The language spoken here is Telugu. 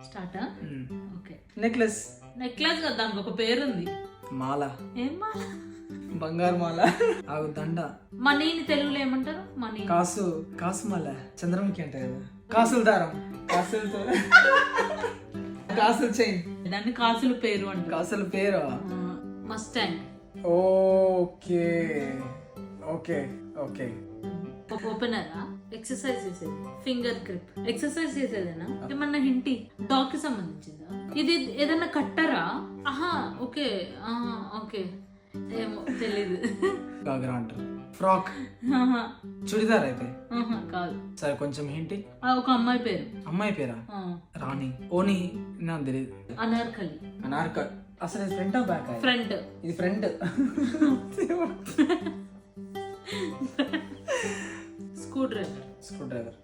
స్టార్టా? ఓకే. నెక్లెస్. నెక్లెస్ కదా, దానికి ఒక పేరు ఉంది. మాల. ఏం మాల? బంగారు మాల. ఆగు దండ. మనీని తెలుగులో ఏమంటారు? మనీ. కాసు. కాసు మాల. చంద్రముఖి అంటే కదా. కాసుల దారం. కాసులతో కాసుల చైన్. దాన్ని కాసుల పేరు అంటారు. కాసుల పేరు. మస్టాంగ్. Okay okay okay. ఓపెనరా? ఎక్సర్సైజ్ చేసేది. Finger grip. ఎక్సర్సైజ్ చేసేదేనా? ఏమన్నా హింటి? డాగ్ కి సంబంధించిందా? ఇది ఏదన్నా కట్టరా? ఆహా ఓకే ఓకే. ఏమో తెలీదు. గాగ్రా అంటారు. ఫ్రాక్. చుడిదార్ అయితే కాదు. సరే కొంచెం హింటి. ఒక అమ్మాయి పేరు. అమ్మాయి పేరా? రాణి. ఓని నాకు తెలియదు. అనార్కలి. అనార్కలి. అసలు ఇది ఫ్రంట్ బ్యాక్? ఫ్రంట్. ఇది front. Screw driver. Screw driver.